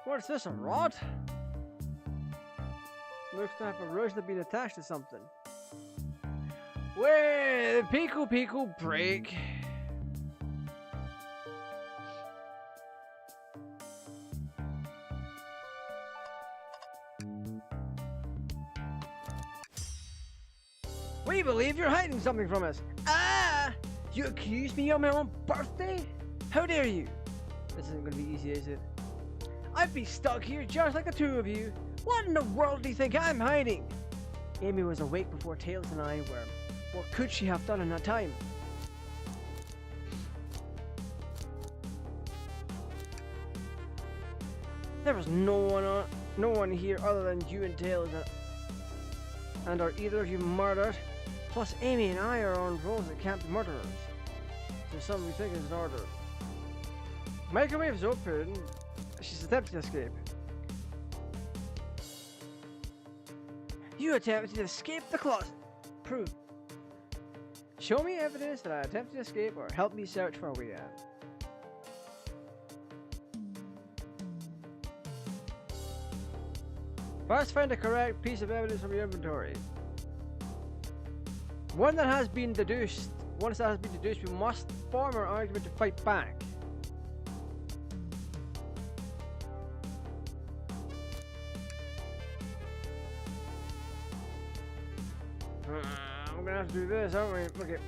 What's this, a rod? Looks to have originally been attached to something. Wait, the Pico Pico break. We believe you're hiding something from us. Ah! You accuse me on my own birthday? How dare you? This isn't gonna be easy, is it? I'd be stuck here just like the 2 of you. What in the world do you think I'm hiding? Amy was awake before Tails and I were. What could she have done in that time? There was no one here other than you and Tails. And are either of you murdered? Plus, Amy and I are on roles that can't be murderers. So something we think is in order. Microwave's open. She's attempting to escape. You attempted to escape the closet. Prove. Show me evidence that I attempted to escape or help me search for a way out. First, find the correct piece of evidence from your inventory. Once that has been deduced, we must form our argument to fight back. We're gonna have to do this, aren't we? Okay.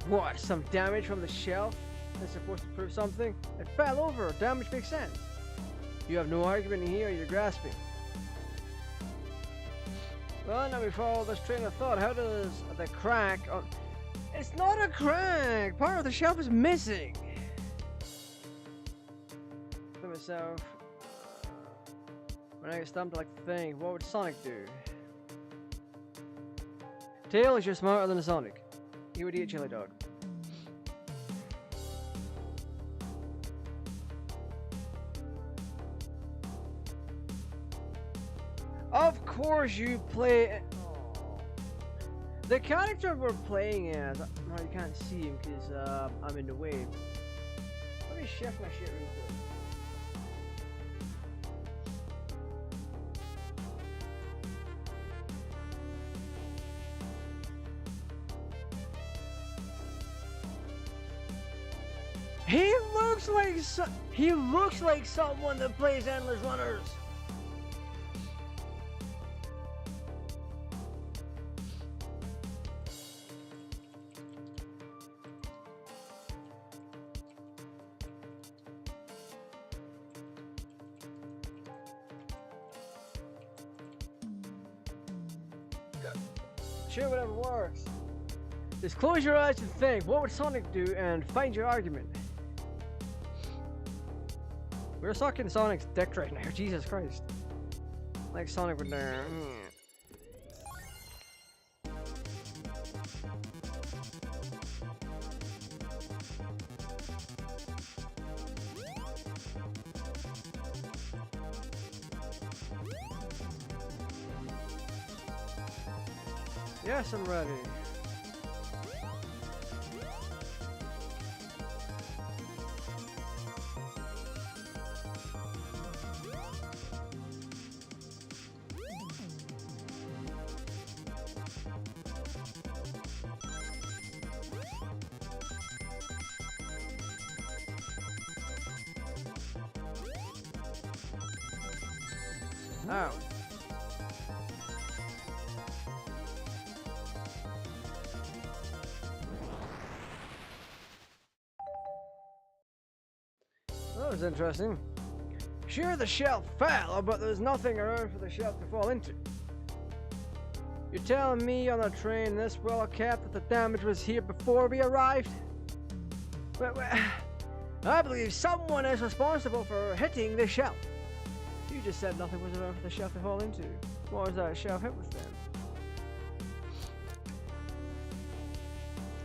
What? Some damage from the shelf? That's supposed to prove something? It fell over. Damage makes sense. You have no argument here, you're grasping. Well, now we follow this train of thought. How does the crack on... It's not a crack! Part of the shelf is missing! To myself... When I get stumped like the thing, what would Sonic do? Tails, you're smarter than a Sonic. He would eat a chili dog. Of course you play... The character we're playing as... Well, you can't see him because I'm in the way. Let me shift my shit real quick. He looks like someone that plays Endless Runners. Sure, whatever works. Just close your eyes and think, what would Sonic do, and find your argument. We're sucking Sonic's dick right now, Jesus Christ. Like Sonic would do. Yes, I'm ready. Ow. That was interesting. Sure, the shelf fell, but there's nothing around for the shelf to fall into. You're telling me on a train this well kept that the damage was here before we arrived? Well, I believe someone is responsible for hitting the shelf. You just said nothing was around for the shelf to fall into. What was that shelf hit with then?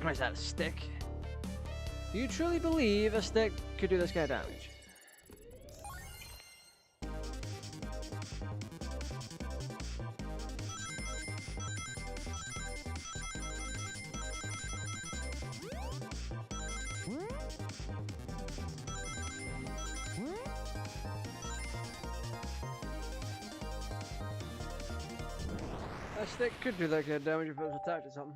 Or is that a stick? Do you truly believe a stick could do this kind of damage? A stick could do that kind of damage if it was attached to something.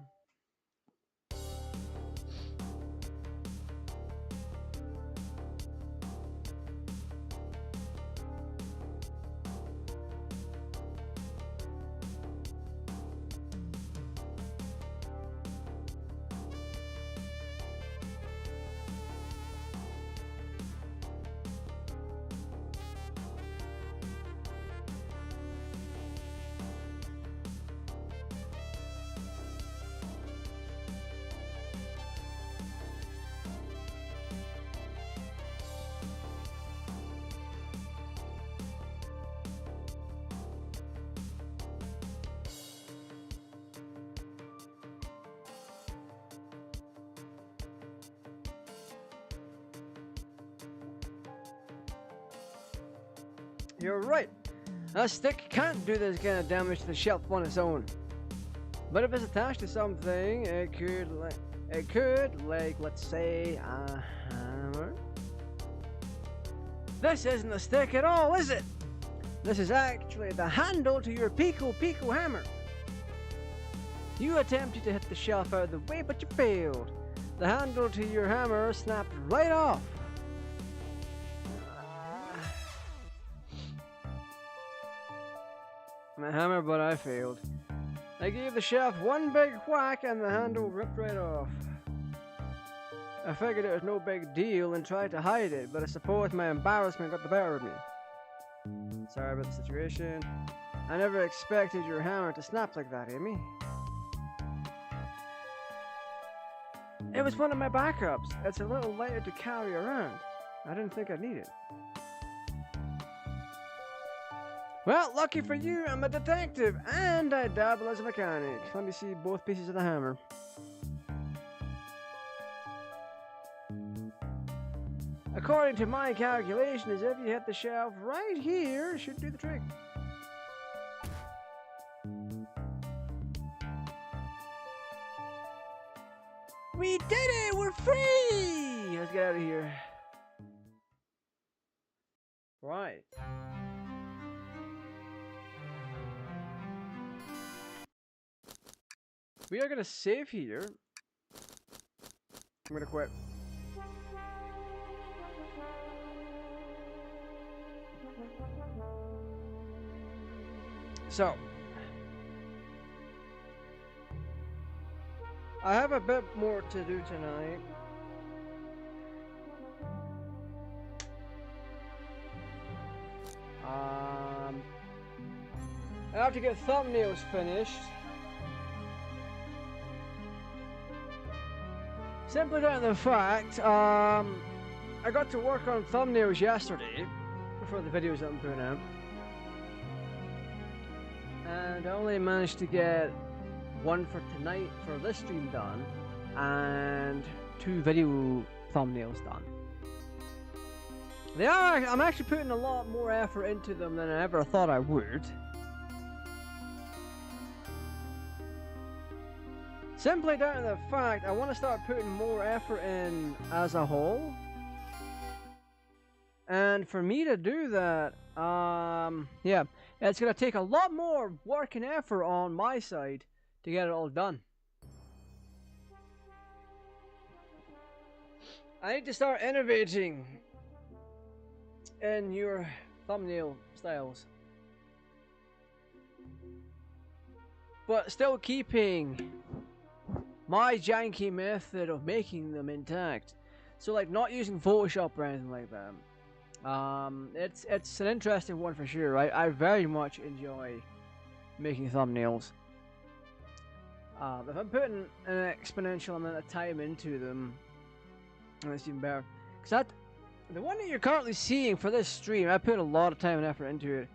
You're right. A stick can't do this kind of damage to the shelf on its own. But if it's attached to something, it could, like, let's say, a hammer. This isn't a stick at all, is it? This is actually the handle to your Pico hammer. You attempted to hit the shelf out of the way, but you failed. The handle to your hammer snapped right off. My hammer, but I failed. I gave the shelf one big whack and the handle ripped right off. I figured it was no big deal and tried to hide it, but I suppose my embarrassment got the better of me. Sorry about the situation. I never expected your hammer to snap like that, Amy. It was one of my backups. It's a little lighter to carry around. I didn't think I'd need it. Well, lucky for you, I'm a detective, and I dabble as a mechanic. Let me see both pieces of the hammer. According to my calculations, if you hit the shelf right here, it should do the trick. We did it! We're free! Let's get out of here. Right. We are gonna save here. I'm gonna quit. So, I have a bit more to do tonight. I have to get thumbnails finished. Simply down to the fact, I got to work on thumbnails yesterday for the videos that I'm putting out. And I only managed to get one for tonight for this stream done, and 2 video thumbnails done. I'm actually putting a lot more effort into them than I ever thought I would. Simply down to the fact, I want to start putting more effort in as a whole. And for me to do that, yeah, it's going to take a lot more work and effort on my side to get it all done. I need to start innovating in your thumbnail styles. but still keeping my janky method of making them intact. So like not using Photoshop or anything like that. It's an interesting one for sure. I very much enjoy making thumbnails. If I'm putting an exponential amount of time into them, it's even better. Cause the one that you're currently seeing for this stream, I put a lot of time and effort into it.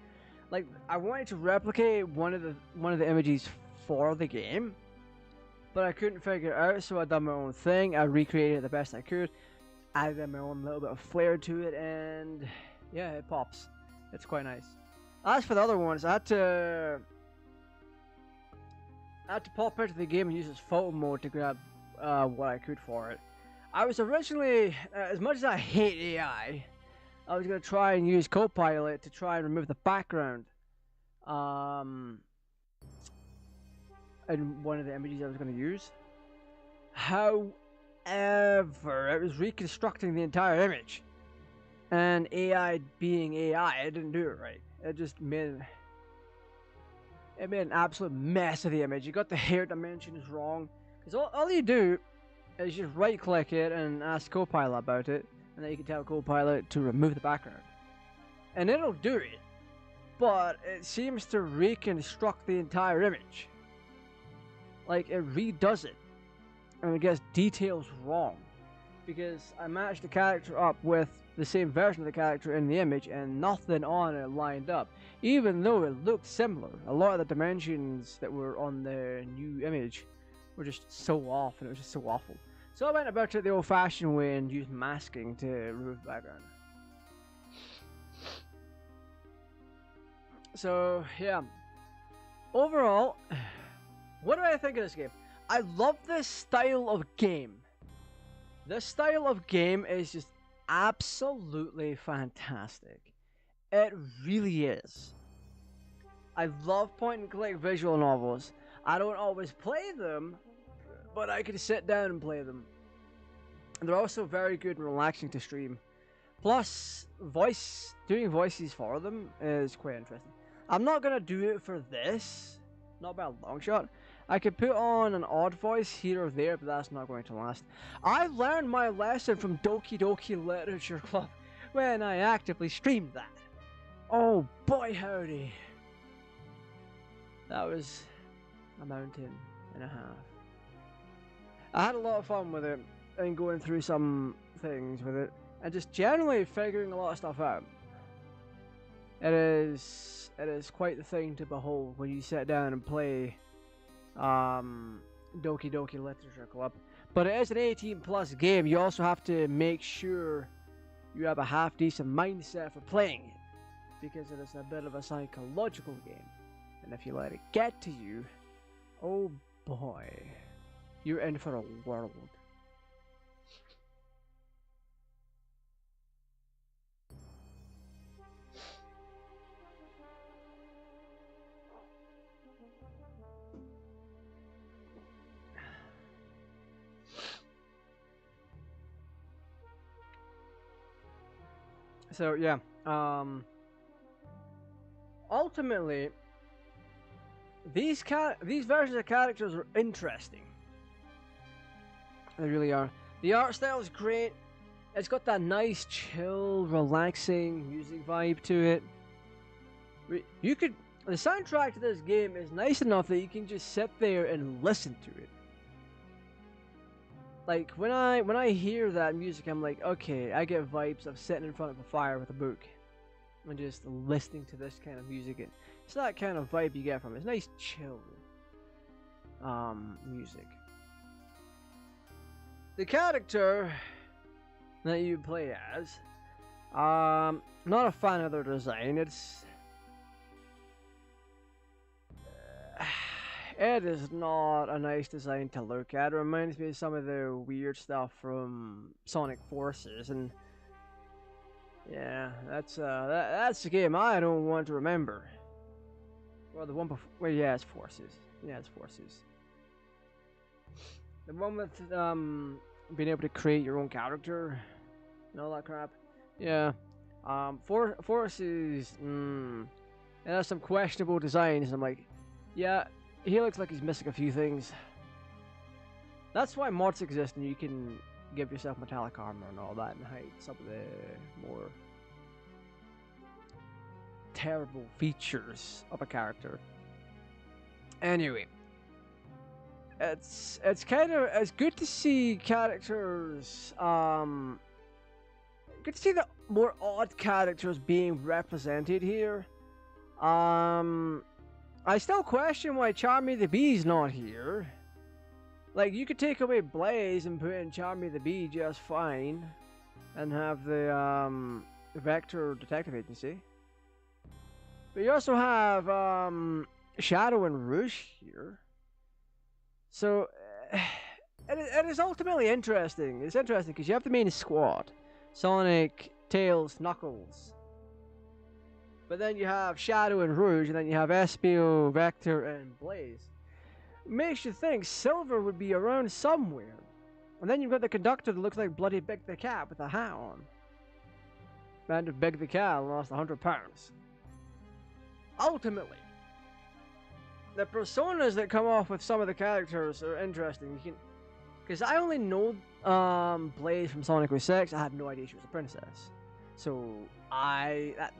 Like I wanted to replicate one of the images for the game, but I couldn't figure it out, so I done my own thing. I recreated it the best I could. Added my own little bit of flair to it, and yeah, it pops. It's quite nice. As for the other ones, I had to pop into the game and use this photo mode to grab what I could for it. I was originally, as much as I hate AI, I was going to try and use Copilot to try and remove the background in one of the images I was going to use. However, it was reconstructing the entire image. And AI being AI, it didn't do it right. It just made an absolute mess of the image. You got the hair dimensions wrong. Because all you do is just right click it and ask Copilot about it. And then you can tell Copilot to remove the background. And it'll do it. But it seems to reconstruct the entire image. Like it redoes it. And it gets details wrong. Because I matched the character up with the same version of the character in the image and nothing on it lined up. Even though it looked similar, a lot of the dimensions that were on the new image were just so off, and it was just so awful. So I went about it the old-fashioned way and used masking to remove the background. So yeah, overall, what do I think of this game? I love this style of game. This style of game is just absolutely fantastic. It really is. I love point and click visual novels. I don't always play them, but I can sit down and play them. And they're also very good and relaxing to stream. Plus, doing voices for them is quite interesting. I'm not gonna do it for this, not by a long shot. I could put on an odd voice here or there, but that's not going to last. I learned my lesson from Doki Doki Literature Club when I actively streamed that. Oh boy howdy. That was a mountain and a half. I had a lot of fun with it and going through some things with it and just generally figuring a lot of stuff out. It is quite the thing to behold when you sit down and play Doki Doki Literature Club. But it is an 18+ game. You also have to make sure you have a half decent mindset for playing it, because it is a bit of a psychological game, and if you let it get to you, oh boy, you're in for a world. So yeah, ultimately, these versions of characters are interesting. They really are. The art style is great. It's got that nice, chill, relaxing music vibe to it. The soundtrack to this game is nice enough that you can just sit there and listen to it. Like when I hear that music, I'm like, okay, I get vibes of sitting in front of a fire with a book and just listening to this kind of music. It's that kind of vibe you get from it. It's nice, chill music. The character that you play as, not a fan of their design. It is not a nice design to look at. It reminds me of some of the weird stuff from Sonic Forces, and yeah, that's the game I don't want to remember. Well, the one before, well, yeah, it's Forces. Yeah, it's Forces. The one with being able to create your own character and all that crap. Yeah, Forces. It has some questionable designs. And I'm like, yeah. he looks like he's missing a few things. That's why mods exist, and you can give yourself metallic armor and all that and hide some of the more terrible features of a character. Anyway, it's good to see characters, good to see the more odd characters being represented here. I still question why Charmy the Bee's not here. Like, you could take away Blaze and put in Charmy the Bee just fine, and have the Vector Detective Agency. But you also have Shadow and Rouge here. So it is ultimately interesting. It's interesting because you have the main squad: Sonic, Tails, Knuckles. But then you have Shadow and Rouge, and then you have Espio, Vector, and Blaze. Makes you think Silver would be around somewhere. And then you've got the conductor that looks like bloody Big the Cat with a hat on. Man of Big the Cat lost 100 pounds. Ultimately, the personas that come off with some of the characters are interesting. You can, because I only know Blaze from Sonic 06. I had no idea she was a princess. So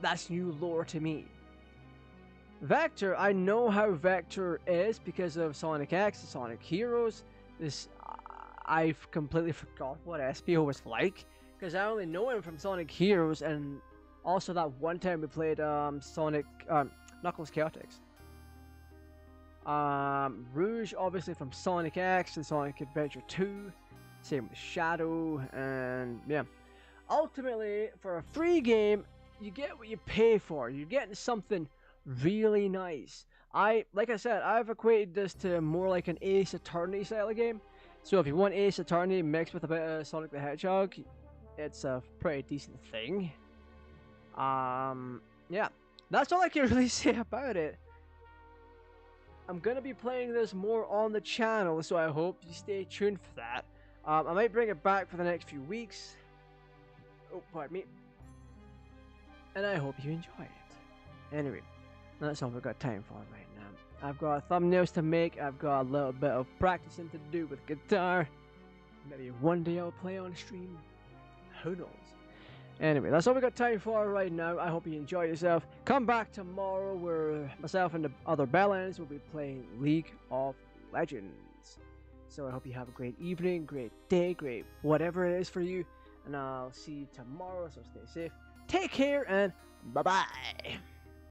that's new lore to me. Vector, I know how Vector is because of Sonic X and Sonic Heroes. I've completely forgot what Espio was like, because I only know him from Sonic Heroes, and also that one time we played Sonic Knuckles Chaotix. Rouge, obviously from Sonic X and Sonic Adventure 2. Same with Shadow, and yeah. Ultimately, for a free game, you get what you pay for. You're getting something really nice. Like I said, I've equated this to more like an Ace Attorney style of game. So if you want Ace Attorney mixed with a bit of Sonic the Hedgehog, it's a pretty decent thing. Yeah, that's all I can really say about it. I'm gonna be playing this more on the channel, so I hope you stay tuned for that. I might bring it back for the next few weeks. Oh, pardon me. And I hope you enjoy it. Anyway, that's all we've got time for right now. I've got thumbnails to make. I've got a little bit of practicing to do with guitar. Maybe one day I'll play on stream. Who knows? Anyway, that's all we got time for right now. I hope you enjoy yourself. Come back tomorrow where myself and the other Bellends will be playing League of Legends. So I hope you have a great evening, great day, great whatever it is for you. And I'll see you tomorrow, so stay safe. Take care and bye-bye.